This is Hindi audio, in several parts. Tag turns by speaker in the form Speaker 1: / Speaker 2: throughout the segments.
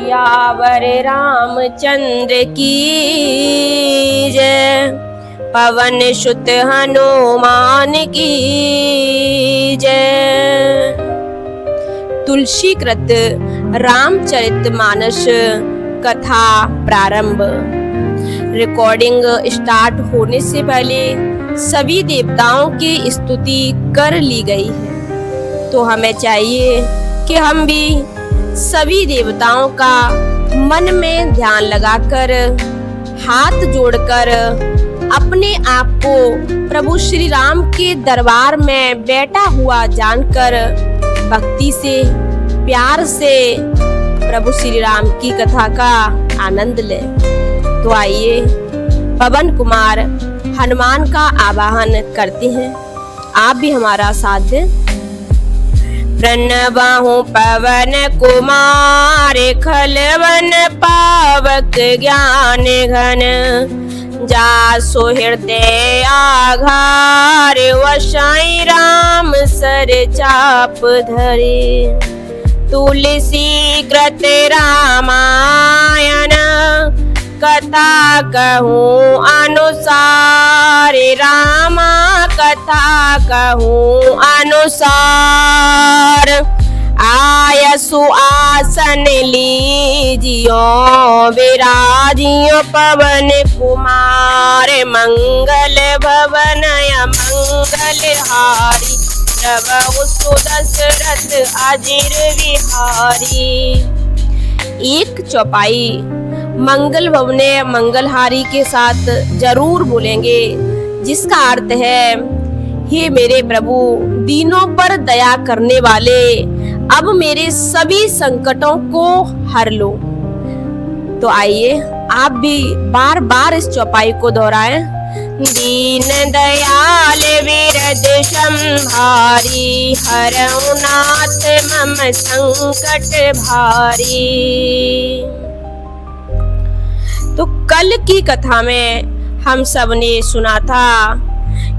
Speaker 1: सियावर रामचंद्र की जय। पवन सुत हनुमान की जय। तुलसी कृत रामचरितमानस कथा प्रारंभ। रिकॉर्डिंग स्टार्ट होने से पहले सभी देवताओं की स्तुति कर ली गई है, तो हमें चाहिए कि हम भी सभी देवताओं का मन में ध्यान लगाकर, हाथ जोड़कर अपने आप को प्रभु श्री राम के दरबार में बैठा हुआ जानकर भक्ति से, प्यार से प्रभु श्री राम की कथा का आनंद ले। तो आइए पवन कुमार हनुमान का आवाहन करते हैं, आप भी हमारा साथ दें। प्रणवहु पवन कुमार खलवन पावक ज्ञान घन। जासु हृदय आघार वसाई राम सर चाप धरे। तुलसी कृत रामायण कथा कहूँ अनुसार। रामा कथा कहूँ अनुसार। आयसु आसन लीजियो विराजियो पवन कुमार। मंगल भवन मंगल हारी। प्रभु सुदशरथ अजिर विहारी। एक चौपाई मंगल भवने मंगलहारी के साथ जरूर बोलेंगे, जिसका अर्थ है, हे मेरे प्रभु दीनों पर दया करने वाले, अब मेरे सभी संकटों को हर लो। तो आइए आप भी बार बार इस चौपाई को दोहराएं। दीन दयाल विरद संभारी। हरऊ नाथ मम संकट भारी। तो कल की कथा में हम सब ने सुना था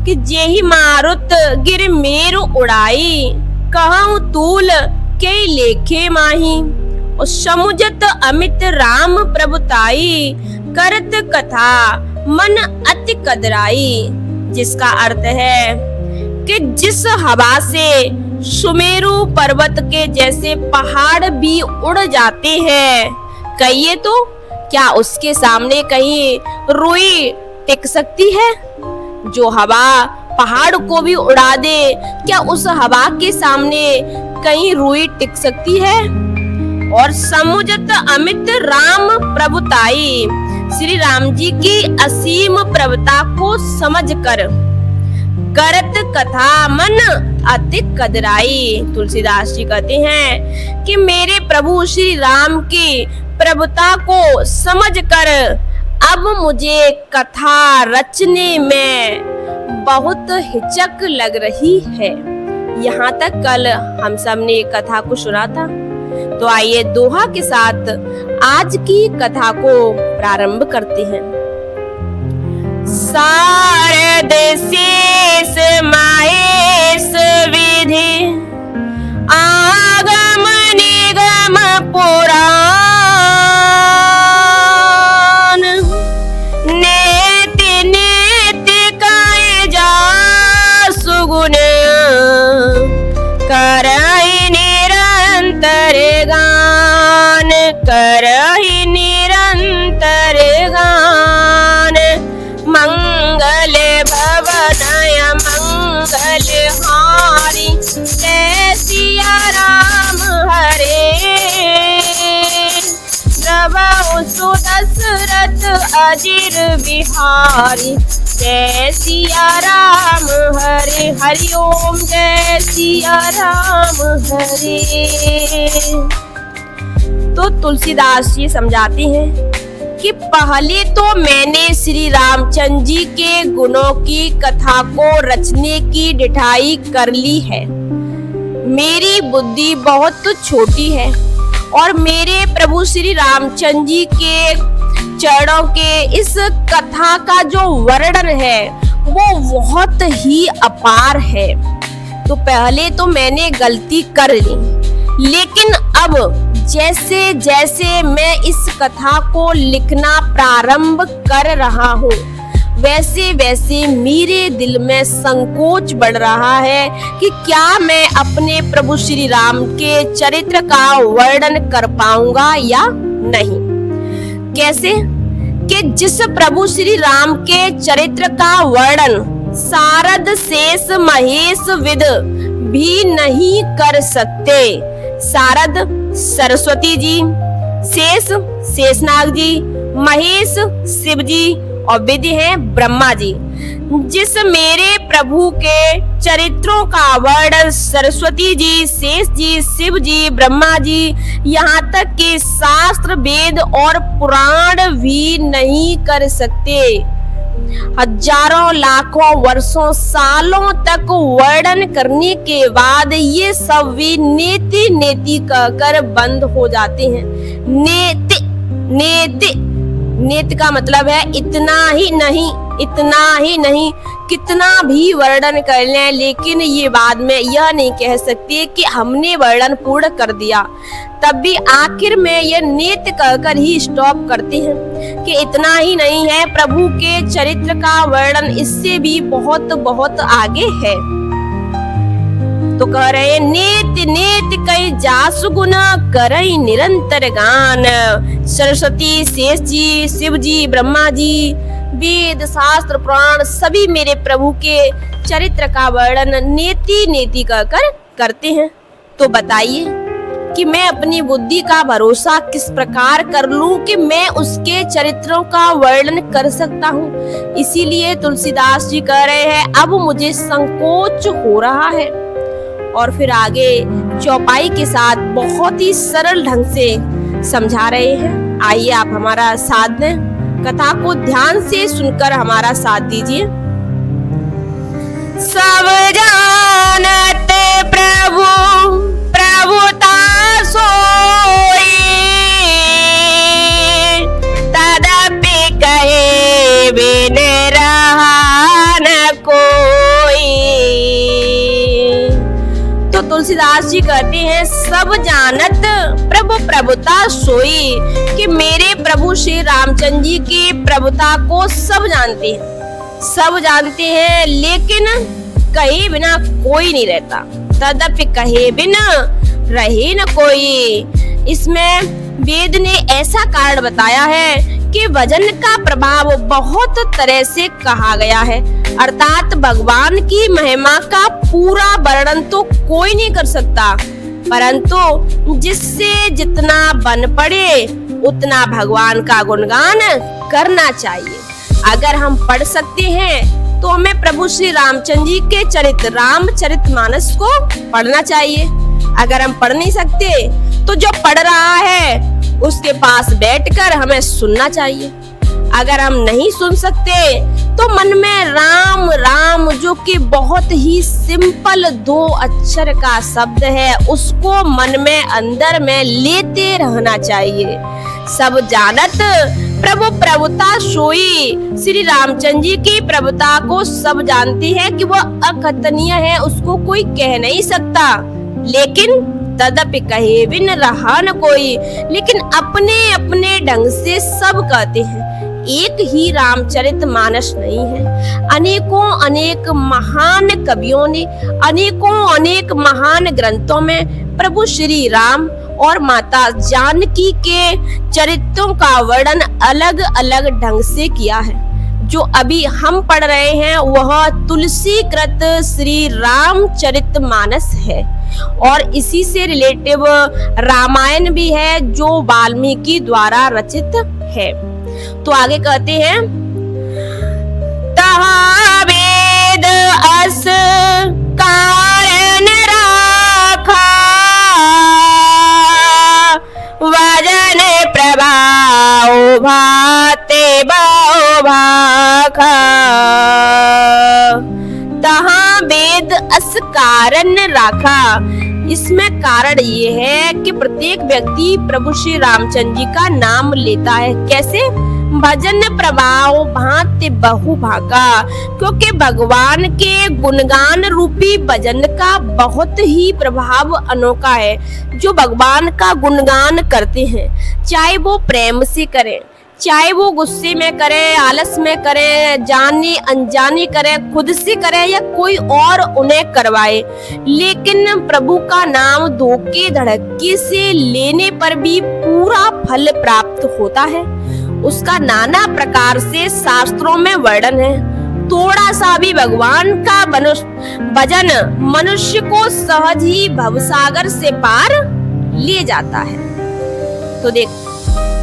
Speaker 1: कि जेहि मारुत गिर मेरु उड़ाई। कहूँ तूल के लेखे माही। और समुझत अमित राम प्रभुताई। करत कथा मन अति कदराई। जिसका अर्थ है कि जिस हवा से सुमेरु पर्वत के जैसे पहाड़ भी उड़ जाते हैं, कहिए तो क्या उसके सामने कहीं रुई टिक सकती है? जो हवा पहाड़ को भी उड़ा दे, क्या उस हवा के सामने कहीं रुई टिक सकती है? और समुझत अमित राम प्रभुताई। श्री राम जी की असीम प्रभुता को समझकर करत कथा मन अति कदराई। तुलसीदास जी कहते हैं कि मेरे प्रभु श्री राम की प्रभुता को समझकर अब मुझे कथा रचने में बहुत हिचक लग रही है। यहाँ तक कल हम सब ने कथा को सुना था। तो आइए दोहा के साथ आज की कथा को प्रारंभ करते हैं। शारद शेष महेश विधि आगम निगम पुराण। नेति नेति काय जा सुगुण करहि निरंतर गान। करहि निरंतर गान। मंगल भवनय मंगल हारी। जय सिया राम हरे। प्रभु सुदशरथ अजिर बिहारी। जय सिया राम हरे। हरि ओम जय सिया राम हरे। तो तुलसीदास जी समझाते हैं कि पहले तो मैंने श्री रामचंद्र जी के गुणों की कथा को रचने की डिठाई कर ली है। मेरी बुद्धि बहुत छोटी है और मेरे प्रभु श्री रामचंद्र जी के चरणों के इस कथा का जो वर्णन है वो बहुत ही अपार है। तो पहले तो मैंने गलती कर ली, लेकिन अब जैसे जैसे मैं इस कथा को लिखना प्रारंभ कर रहा हूँ, वैसे वैसे मेरे दिल में संकोच बढ़ रहा है कि क्या मैं अपने प्रभु श्री राम के चरित्र का वर्णन कर पाऊंगा या नहीं। कैसे कि जिस प्रभु श्री राम के चरित्र का वर्णन सारद शेष महेश विद भी नहीं कर सकते। सारद सरस्वती जी, शेष शेषनाग जी, महेश शिव जी और विधि है ब्रह्मा जी। जिस मेरे प्रभु के चरित्रों का वर्णन सरस्वती जी, शेष जी, शिव जी, ब्रह्मा जी, यहाँ तक कि शास्त्र वेद और पुराण भी नहीं कर सकते। हजारों लाखों वर्षों सालों तक वर्णन करने के बाद ये सब भी नेति नेति कहकर बंद हो जाते हैं। नेति नेति नेति का मतलब है इतना ही नहीं, इतना ही नहीं, कितना भी वर्णन कर लें लेकिन ये बाद में यह नहीं कह सकते कि हमने वर्णन पूर्ण कर दिया। तब भी आखिर में यह नेति कहकर ही स्टॉप करते हैं कि इतना ही नहीं है, प्रभु के चरित्र का वर्णन इससे भी बहुत बहुत आगे है। तो कह रहे हैं नेति नेति कई जासु गुण करई निरंतर गान। सरस्वती, शेष जी, शिव जी, ब्रह्मा जी, वेद शास्त्र पुराण सभी मेरे प्रभु के चरित्र का वर्णन नेति नेति कहकर करते हैं। तो बताइए कि मैं अपनी बुद्धि का भरोसा किस प्रकार कर लूं कि मैं उसके चरित्रों का वर्णन कर सकता हूँ। इसीलिए तुलसीदास जी कह रहे हैं अब मुझे संकोच हो रहा है। और फिर आगे चौपाई के साथ बहुत ही सरल ढंग से समझा रहे हैं। आइए आप हमारा साथ दें, कथा को ध्यान से सुनकर हमारा साथ दीजिए। सब जानत प्रभु प्रभुता सोई, तदपि कहे बिन रहा न कोई। तो तुलसीदास जी कहते हैं सब जानत प्रभु प्रभुता सोई, कि मेरे प्रभु श्री रामचंद्र जी की प्रभुता को सब जानते हैं, सब जानते हैं, लेकिन कहे बिना कोई नहीं रहता। तदपि कहे बिना रहे न कोई। इसमें वेद ने ऐसा कारण बताया है कि वजन का प्रभाव बहुत तरह से कहा गया है, अर्थात भगवान की महिमा का पूरा वर्णन तो कोई नहीं कर सकता, परंतु जिससे जितना बन पड़े उतना भगवान का गुणगान करना चाहिए। अगर हम पढ़ सकते हैं तो हमें प्रभु श्री रामचंद्र जी के चरित्र रामचरितमानस को पढ़ना चाहिए। अगर हम पढ़ नहीं सकते तो जो पढ़ रहा है उसके पास बैठकर हमें सुनना चाहिए। अगर हम नहीं सुन सकते तो मन में राम राम, जो कि बहुत ही सिंपल 2 अक्षर का शब्द है, उसको मन में अंदर में लेते रहना चाहिए। सब जानत प्रभु प्रभुता सोई, श्री रामचंद्र जी की प्रभुता को सब जानते हैं कि वह अकथनीय है, उसको कोई कह नहीं सकता। लेकिन तदपि कहे बिन रहा न कोई, लेकिन अपने अपने ढंग से सब कहते हैं। एक ही रामचरितमानस नहीं है, अनेकों अनेक महान कवियों ने अनेकों अनेक महान ग्रंथों में प्रभु श्री राम और माता जानकी के चरित्रों का वर्णन अलग अलग ढंग से किया है। जो अभी हम पढ़ रहे हैं वह तुलसीकृत श्री रामचरितमानस है, और इसी से रिलेटिव रामायण भी है जो वाल्मीकि द्वारा रचित है। तो आगे कहते हैं तहा वेद अस कारण राखा, वजन प्रभाव भाते भाव भाखा। तहा वेद अस कारण राखा, इसमें कारण ये है कि प्रत्येक व्यक्ति प्रभु श्री रामचंद्र जी का नाम लेता है। कैसे? भजन प्रभाव भांति बहु भागा, क्योंकि भगवान के गुणगान रूपी भजन का बहुत ही प्रभाव अनोखा है। जो भगवान का गुणगान करते हैं, चाहे वो प्रेम से करें, चाहे वो गुस्से में करे, आलस में करे, जानी अनजानी करे, खुद से करे या कोई और उन्हें करवाए, लेकिन प्रभु का नाम धोखे धड़के से लेने पर भी पूरा फल प्राप्त होता है। उसका नाना प्रकार से शास्त्रों में वर्णन है। थोड़ा सा भी भगवान का भजन मनुष्य को सहज ही भवसागर से पार ले जाता है। तो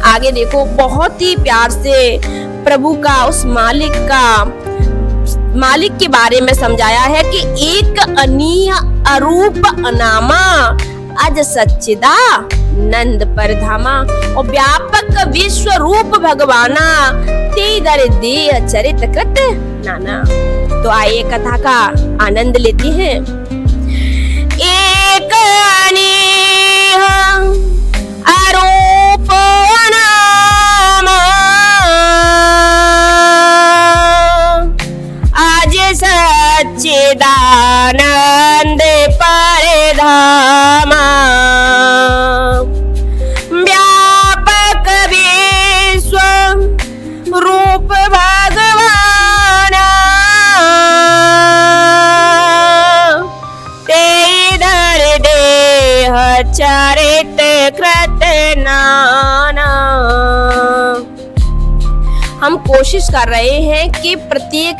Speaker 1: आगे देखो, बहुत ही प्यार से प्रभु का उस मालिक के बारे में समझाया है कि एक अनीय अरूप अनामा अज सच्चिदानंद परधामा, और व्यापक विश्व रूप भगवाना ते दर देह चरित कृत नाना। तो आइए कथा का आनंद लेते हैं। एक अनीय अरूप अनामा अज सच्चिदानंद परधामा, व्यापक विश्व रूप भगवाना ते धर देह चरित कृत नाना। हम कोशिश कर रहे हैं कि प्रत्येक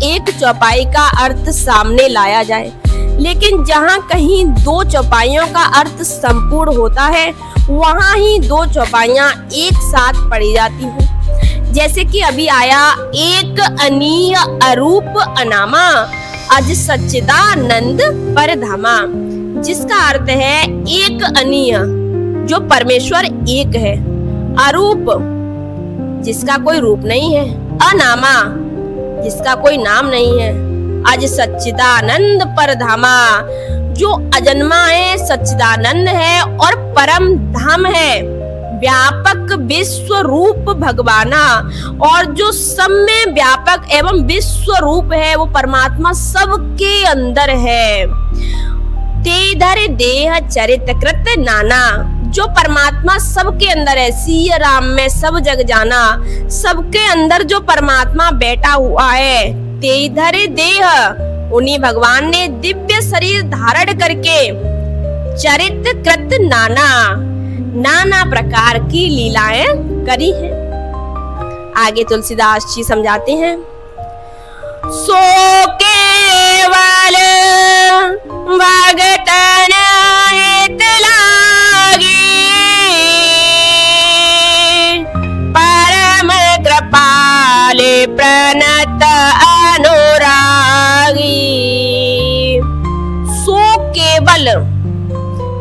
Speaker 1: एक चौपाई का अर्थ सामने लाया जाए, लेकिन जहाँ कहीं दो चौपाइयों का अर्थ संपूर्ण होता है, वहाँ ही दो चौपाइयाँ एक साथ पढ़ी जाती हैं। जैसे कि अभी आया, एक अनीय अरूप अनामा अज सच्चिदानंद परधामा, जिसका अर्थ है एक अनीय, जो परमेश्वर एक है, अरूप, जिसका कोई रूप नहीं है, अनामा, जिसका कोई नाम नहीं है, अज सच्चिदानंद परधामा, जो अजन्मा है, सच्चिदानंद है और परम धाम है, व्यापक विश्व रूप भगवाना, और जो सब में व्यापक एवं विश्व रूप है, वो परमात्मा सबके अंदर है। ते धर देह चरित कृत नाना, जो परमात्मा सबके अंदर है, सिया राम में सब जग जाना, सबके अंदर जो परमात्मा बैठा हुआ है। ते धर देह, उन्हीं भगवान ने दिव्य शरीर धारण करके चरित कृत नाना प्रकार की लीलाएं करी हैं। आगे तुलसीदास जी समझाते हैं, सो केवल भगतन हित लागी, परम कृपाले प्रणत अनुरागी। सो केवल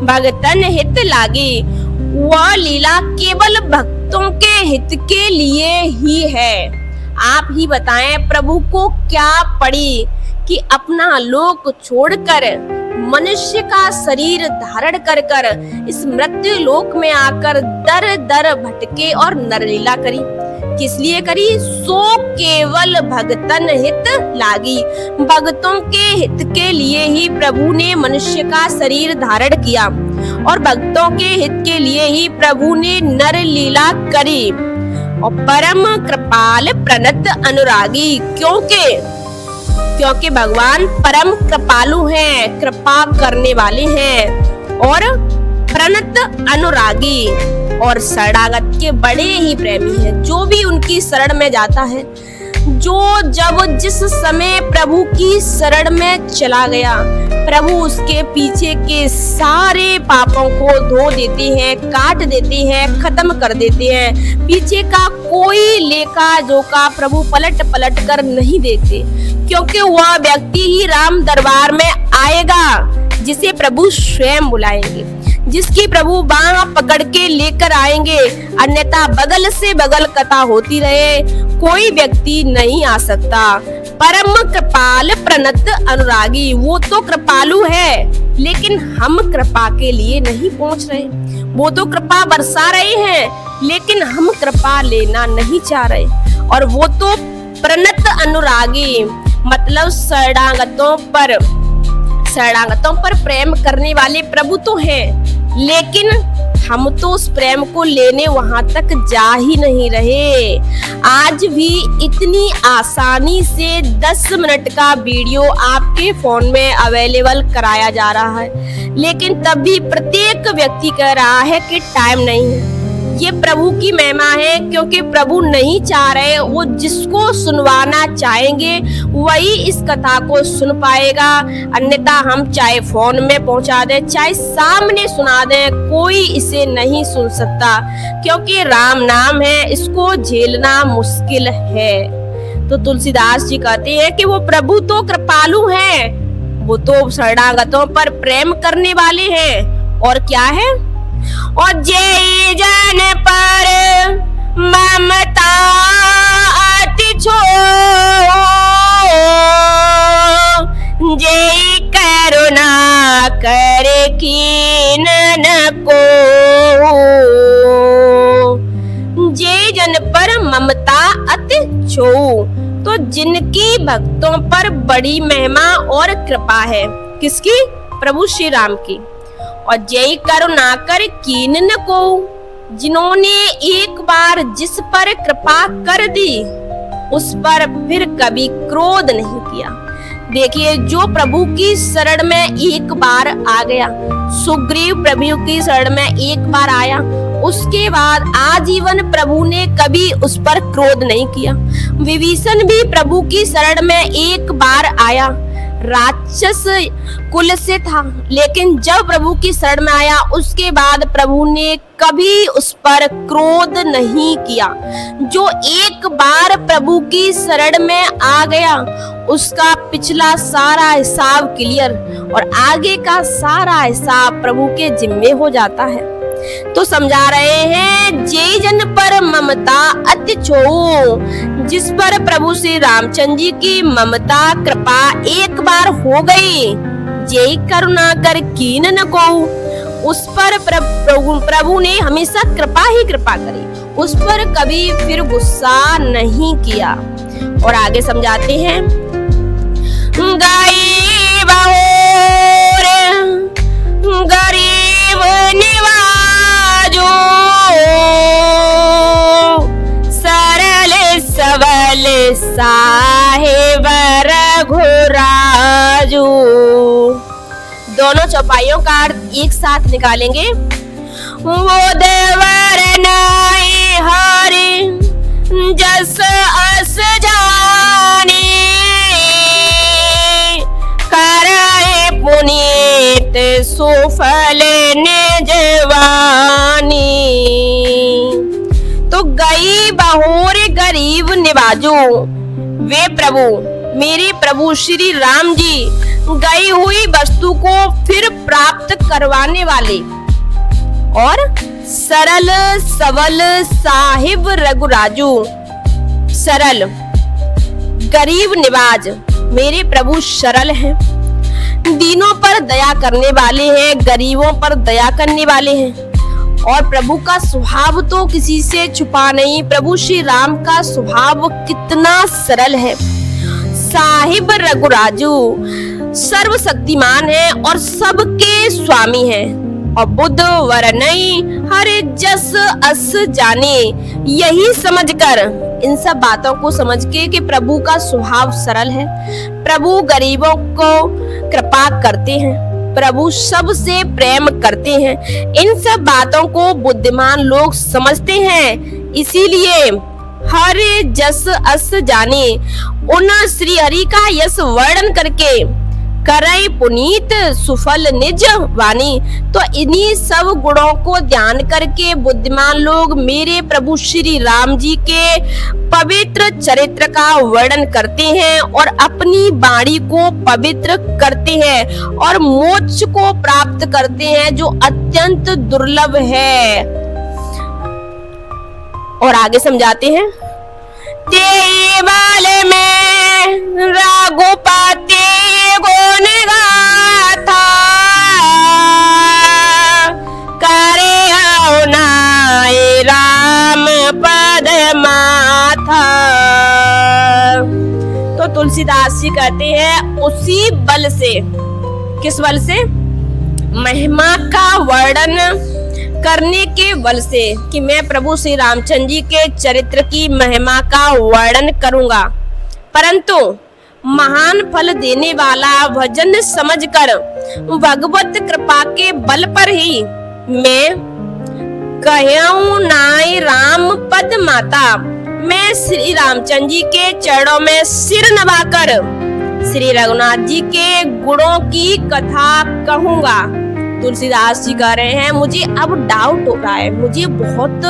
Speaker 1: भगतन हित लागी, वह लीला केवल भक्तों के हित के लिए ही है। आप ही बताएं, प्रभु को क्या पड़ी कि अपना लोक छोड़कर मनुष्य का शरीर धारण कर कर इस मृत्यु लोक में आकर दर दर भटके और नरलीला करी। किस लिए करी? सो केवल भगतन हित लागी, भक्तों के हित के लिए ही प्रभु ने मनुष्य का शरीर धारण किया और भक्तों के हित के लिए ही प्रभु ने नर लीला करी। और परम कृपाल प्रणत अनुरागी, क्योंकि भगवान परम कृपालु हैं, कृपा करने वाले हैं, और प्रणत अनुरागी और शरणागत के बड़े ही प्रेमी हैं। जो भी उनकी शरण में जाता है, जो जब जिस समय प्रभु की शरण में चला गया, प्रभु उसके पीछे के सारे पापों को धो देते हैं, काट देते हैं, खत्म कर देते हैं। पीछे का कोई लेखा जोखा प्रभु पलट पलट कर नहीं देखते, क्योंकि वह व्यक्ति ही राम दरबार में आएगा जिसे प्रभु स्वयं बुलाएंगे, जिसकी प्रभु बाह पकड़ के लेकर आएंगे। अन्यथा बगल से बगल कथा होती रहे, कोई व्यक्ति नहीं आ सकता। परम कृपाल प्रणत अनुरागी, वो तो कृपालु है, लेकिन हम कृपा के लिए नहीं पहुंच रहे। वो तो कृपा बरसा रहे हैं, लेकिन हम कृपा लेना नहीं चाह रहे। और वो तो प्रणत अनुरागी, मतलब शरणागतों पर प्रेम करने वाले प्रभु तो हैं, लेकिन हम तो उस प्रेम को लेने वहां तक जा ही नहीं रहे। आज भी इतनी आसानी से 10 मिनट का वीडियो आपके फोन में अवेलेबल कराया जा रहा है, लेकिन तब भी प्रत्येक व्यक्ति कह रहा है कि टाइम नहीं है। ये प्रभु की महिमा है, क्योंकि प्रभु नहीं चाह रहे, वो जिसको सुनवाना चाहेंगे वही इस कथा को सुन पाएगा। अन्यथा हम चाहे फोन में पहुंचा दें, चाहे सामने सुना दें, कोई इसे नहीं सुन सकता, क्योंकि राम नाम है, इसको झेलना मुश्किल है। तो तुलसीदास जी कहते हैं कि वो प्रभु तो कृपालु हैं, वो तो शरणागतों पर प्रेम करने वाले हैं। और क्या है? और जय जन पर ममता अति छोड़, जय करुणा कर कीनन को। जय जन पर ममता अति छोड़, तो जिनकी भक्तों पर बड़ी महिमा और कृपा है, किसकी? प्रभु श्री राम की। और जय करुणा कर कीनन को, जिन्होंने एक बार जिस पर कृपा कर दी उस पर फिर कभी क्रोध नहीं किया। देखिए, जो प्रभु की शरण में एक बार आ गया, सुग्रीव प्रभु की शरण में एक बार आया, उसके बाद आजीवन प्रभु ने कभी उस पर क्रोध नहीं किया। विभीषण भी प्रभु की शरण में एक बार आया, राक्षस कुल से था, लेकिन जब प्रभु की शरण में आया उसके बाद प्रभु ने कभी उस पर क्रोध नहीं किया। जो एक बार प्रभु की शरण में आ गया उसका पिछला सारा हिसाब क्लियर, और आगे का सारा हिसाब प्रभु के जिम्मे हो जाता है। तो समझा रहे हैं, जय जन पर ममता अति छोड़, जिस पर प्रभु श्री रामचंद्र जी की ममता कृपा एक बार हो गई, जय करुणा कर कीनन को, उस पर प्रभु ने हमेशा कृपा ही कृपा करी, उस पर कभी फिर गुस्सा नहीं किया। और आगे समझाते हैं, गाई बहोर गरीब निवाजो, सरल सबल साहेब रघुराजो। दोनों चौपाइयों का अर्थ एक साथ निकालेंगे। वो देवर नाई हरि जस अस जानी, कराए पुनीत सुफल निज वानी। तो गई बहोर गरीब निवाजो, वे प्रभु मेरे प्रभु श्री राम जी गई हुई वस्तु को फिर प्राप्त करवाने वाले, और सरल सबल साहिब रघुराजू, सरल गरीब निवाज, मेरे प्रभु सरल हैं, दीनों पर दया करने वाले हैं, गरीबों पर दया करने वाले हैं। और प्रभु का स्वभाव तो किसी से छुपा नहीं, प्रभु श्री राम का स्वभाव कितना सरल है। साहिब रघुराजू, सर्वशक्तिमान है और सबके स्वामी है। और बुद्ध वरनई हर जस अस जाने, यही समझकर, इन सब बातों को समझ के कि प्रभु का स्वभाव सरल है, प्रभु गरीबों को कृपा करते हैं, प्रभु सबसे प्रेम करते हैं, इन सब बातों को बुद्धिमान लोग समझते हैं। इसीलिए हर जस अस जाने, उन श्री हरि का यश वर्णन करके करई पुनीत सुफल निज वाणी। तो इन्हीं सब गुणों को ध्यान करके बुद्धिमान लोग मेरे प्रभु श्री राम जी के पवित्र चरित्र का वर्णन करते हैं और अपनी वाणी को पवित्र करते हैं और मोक्ष को प्राप्त करते हैं, जो अत्यंत दुर्लभ है। और आगे समझाते हैं, तेई बाल में रघुपति गुण गाथा, करे नाय माथा। तो तुलसीदास जी कहते हैं उसी बल से, किस बल से? महिमा का वर्णन करने के बल से, कि मैं प्रभु श्री रामचंद्र जी के चरित्र की महिमा का वर्णन करूंगा, परंतु महान फल देने वाला भजन समझकर भगवत कृपा के बल पर ही मैं कहूं नाई राम पद माता। मैं श्री रामचंद्र जी के चरणों में सिर नवाकर श्री रघुनाथ जी के गुणों की कथा कहूंगा। तुलसीदास जी कह रहे हैं मुझे अब डाउट हो रहा है, मुझे बहुत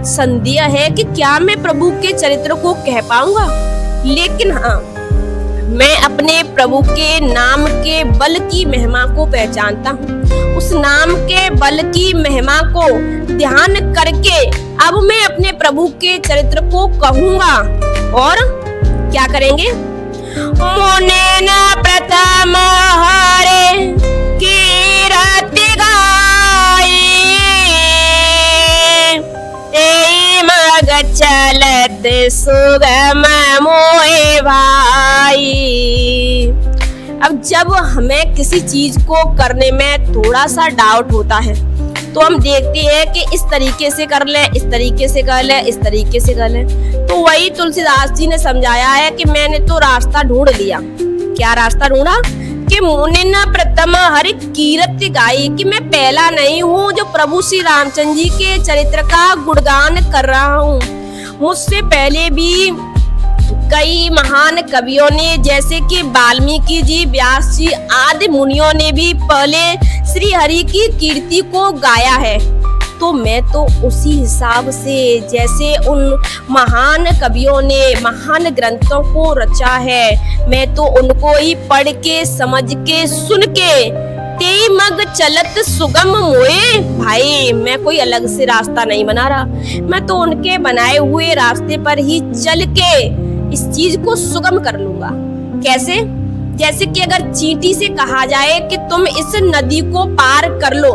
Speaker 1: संदेह है कि क्या मैं प्रभु के चरित्र को कह पाऊंगा, लेकिन हाँ, मैं अपने प्रभु के नाम के बल की महिमा को पहचानता हूँ। उस नाम के बल की महिमा को ध्यान करके अब मैं अपने प्रभु के चरित्र को कहूंगा। और क्या करेंगे? मुने न प्रथम हरे कीरति गाई, तेई मग चलत सुगम मोए भाई। अब जब हमें किसी चीज को करने में थोड़ा सा डाउट होता है तो हम देखते हैं कि इस तरीके से कर ले, इस तरीके से कर ले, इस तरीके से कर ले। तो वही तुलसीदास जी ने समझाया है कि मैंने तो रास्ता ढूंढ लिया। क्या रास्ता ढूंढा? कि मुने न प्रथम हरि कीरति गाई, कि मैं पहला नहीं हूँ जो प्रभु श्री रामचंद्र जी के चरित्र का गुणगान कर रहा हूँ। मुझसे पहले भी कई महान कवियों ने, जैसे कि वाल्मीकि जी, व्यास जी आदि मुनियों ने भी पहले श्री हरि की कीर्ति को गाया है। तो मैं तो उसी हिसाब से, जैसे उन महान कवियों ने महान ग्रंथों को रचा है, मैं तो उनको ही पढ़ के, समझ के, सुन के तेई मग चलत सुगम मोए भाई। मैं कोई अलग से रास्ता नहीं बना रहा, मैं तो उनके बनाए हुए रास्ते पर ही चल के इस चीज को सुगम कर लूंगा। कैसे? जैसे कि अगर चींटी से कहा जाए कि तुम इस नदी को पार कर लो,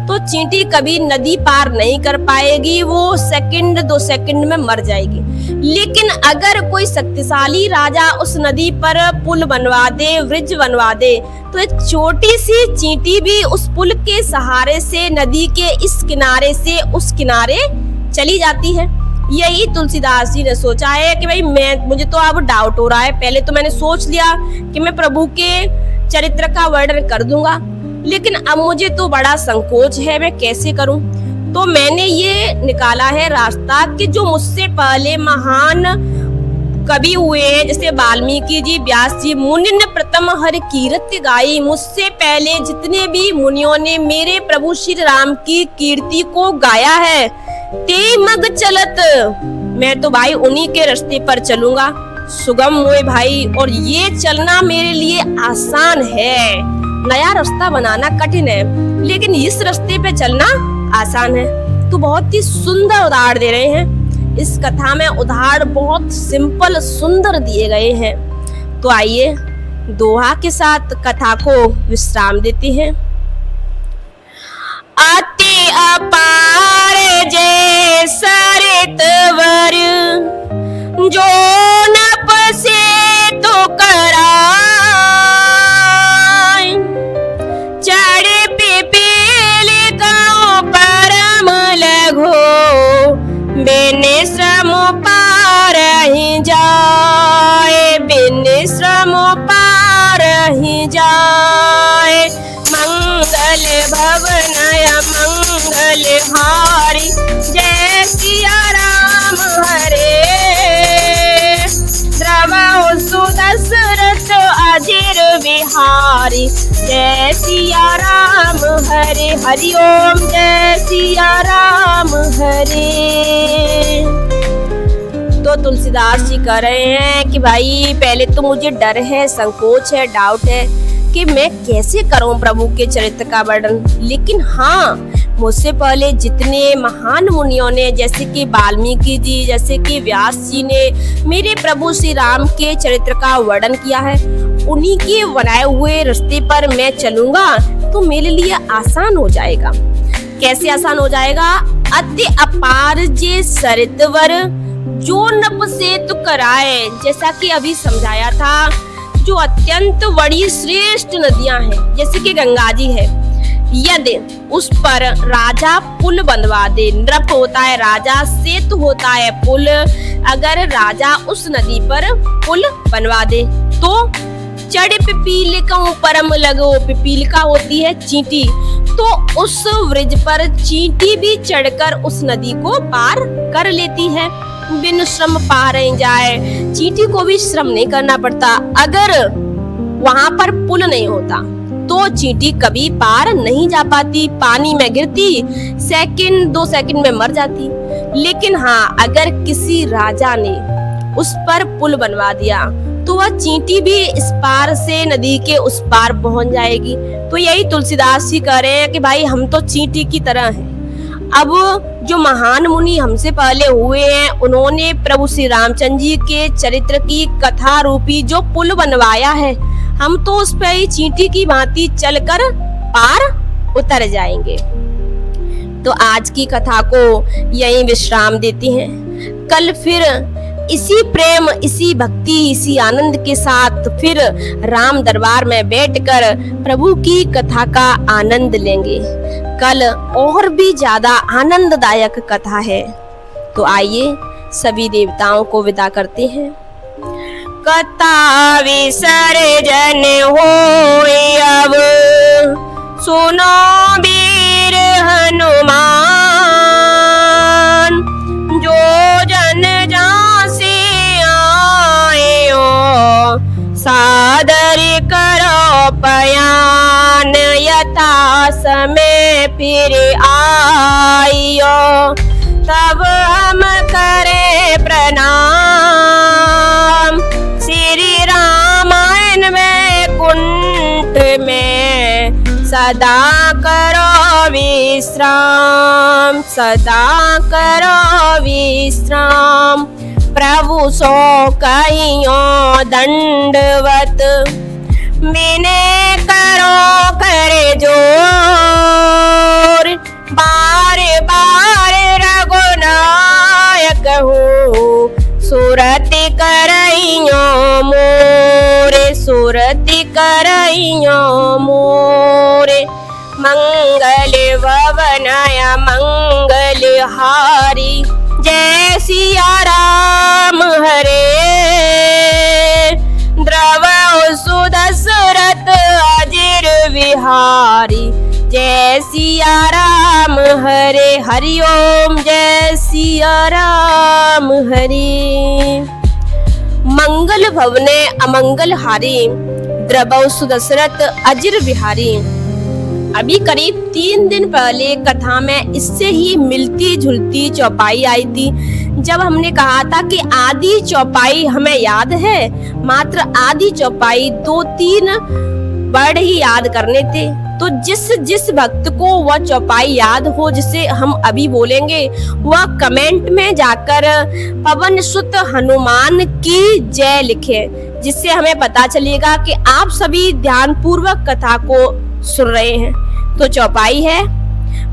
Speaker 1: तो चींटी कभी नदी पार नहीं कर पाएगी, वो सेकंड 2 सेकंड में मर जाएगी। लेकिन अगर कोई शक्तिशाली राजा उस नदी पर पुल बनवा दे, ब्रिज बनवा दे, तो एक छोटी सी चींटी भी उस पुल के सहारे से नदी के इस किनारे से उस किनारे चली जाती है। यही तुलसीदास जी ने सोचा है कि भाई मुझे तो अब डाउट हो रहा है। पहले तो मैंने सोच लिया कि मैं प्रभु के चरित्र का वर्णन कर दूंगा, लेकिन अब मुझे तो बड़ा संकोच है, मैं कैसे करूं? तो मैंने ये निकाला है रास्ता कि जो मुझसे पहले महान कवि हुए हैं, जैसे वाल्मीकि जी, व्यास जी, मुनि ने प्रथम हरि कीर्ति गाई। मुझसे पहले जितने भी मुनियों ने मेरे प्रभु श्री राम की कीर्ति को गाया है, ते मग चलत, मैं तो भाई उन्हीं के रास्ते पर चलूंगा। सुगम मोए भाई, और ये चलना मेरे लिए आसान है। नया रास्ता बनाना कठिन है, लेकिन इस रास्ते पे चलना आसान है। तो बहुत ही सुंदर उदाहरण दे रहे हैं इस कथा में। उदाहरण बहुत सिंपल सुंदर दिए गए हैं। तो आइए दोहा के साथ कथा को विश्राम देते हैं। अति अपार जय सरितवर, जो नप से तो कराय, चढ़े पिपील गाँव परम लघो, बिन श्रम पार ही जाए, बिन श्रम पार ही जाए। मंगल भवनय मंगल हारी, जय सिया राम हरे, द्रवहु सुदशरथ अजिर बिहारी, जय सिया राम हरे। हरि ओम, जय सिया राम हरे। तो तुलसीदास जी कह रहे हैं कि भाई पहले तो मुझे डर है, संकोच है, डाउट है कि मैं कैसे करूं प्रभु के चरित्र का वर्णन। लेकिन हाँ, मुझसे पहले जितने महान मुनियों ने, जैसे कि वाल्मीकि जी, जैसे कि व्यास जी ने मेरे प्रभु श्री राम के चरित्र का वर्णन किया है, उन्हीं के बनाए हुए रास्ते पर मैं चलूंगा तो मेरे लिए आसान हो जाएगा। कैसे आसान हो जाएगा? अति अपार जे सरितवर, जो नपसेतु कराए, जैसा कि अभी समझाया था, जो अत्यंत बड़ी श्रेष्ठ नदियां हैं जैसे कि गंगा जी है, यदि उस पर राजा पुल बनवा दे, नृप होता है राजा, सेतु होता है पुल, अगर राजा उस नदी पर पुल बनवा दे तो चढ़ पिपीलिका परम लगो, पिपीलिका होती है चींटी, तो उस ब्रिज पर चींटी भी चढ़कर उस नदी को पार कर लेती है, बिन श्रम पार जाए। चींटी को भी श्रम नहीं करना पड़ता। अगर वहां पर पुल नहीं होता तो चींटी कभी पार नहीं जा पाती, पानी में गिरती, सेकंड 2 सेकंड में मर जाती। लेकिन हाँ, अगर किसी राजा ने उस पर पुल बनवा दिया तो वह चींटी भी इस पार से नदी के उस पार पहुंच जाएगी। तो यही तुलसीदास जी कह रहे हैं कि भाई हम तो चींटी की तरह हैं। अब जो महान मुनि हमसे पहले हुए हैं, उन्होंने प्रभु श्री रामचंद्र जी के चरित्र की कथा रूपी जो पुल बनवाया है, हम तो उस पे ही चींटी की भांति चलकर पार उतर जाएंगे। तो आज की कथा को यहीं विश्राम देते हैं। कल फिर इसी प्रेम, इसी भक्ति, इसी आनंद के साथ फिर राम दरबार में बैठकर प्रभु की कथा का आनंद लेंगे। कल और भी ज्यादा आनंददायक कथा है। तो आइए सभी देवताओं को विदा करते हैं। कथा विसर्जन होय अब, सुनो वीर हनुमान, जो जन जहाँ से आए हो, सादर करो पयान, यथा समय फिर आइयो, तब हम करे प्रणाम। श्री रामायण में कुंठ में सदा करो विश्राम, सदा करो विश्राम। प्रभु सो कहियो दंडवत, विनय करो करे जोर, बार बार रघुनायक हो, सुरति करइयो मोरे, सुरति करइयो मोरे। मंगल भवनय मंगल हारी, जय सिया राम हरे, द्रवहु सुदशरथ अजिर विहारी, जय सिया राम हरे। हरि ओम, जय सिया राम हरे। मंगल भवने अमंगल हारी, द्रवहु सुदशरथ अजिर विहारी। अभी करीब 3 दिन पहले कथा में इससे ही मिलती जुलती चौपाई आई थी, जब हमने कहा था कि आदि चौपाई हमें याद है, मात्र आदि चौपाई 2-3 वर्ड ही याद करने थे। तो जिस भक्त को वह चौपाई याद हो, जिसे हम अभी बोलेंगे, वह कमेंट में जाकर पवन सुत हनुमान की जय लिखे, जिससे हमें पता चलेगा कि आप सभी ध्यान पूर्वक कथा को सुन रहे हैं। तो चौपाई है,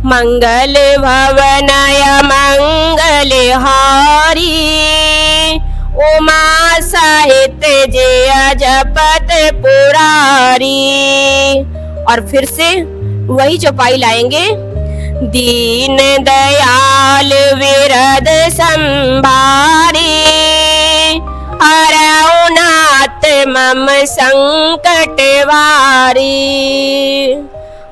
Speaker 1: मंगल भवनय मंगल हारी, उमा सहित जय जपत पुरारी। और फिर से वही चौपाई लाएंगे, दीन दयाल विरद संभारी, हरऊ नाथ मम संकट वारी,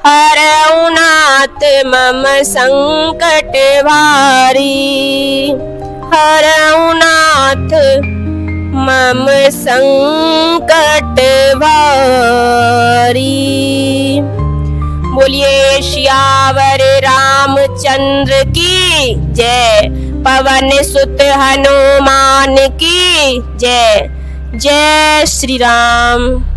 Speaker 1: हरऊ नाथ मम संकट वारी, हरऊ नाथ मम संकट वारी। बोलिए सियावर रामचंद्र की जय, पवन सुत हनुमान की जय। जय श्री राम।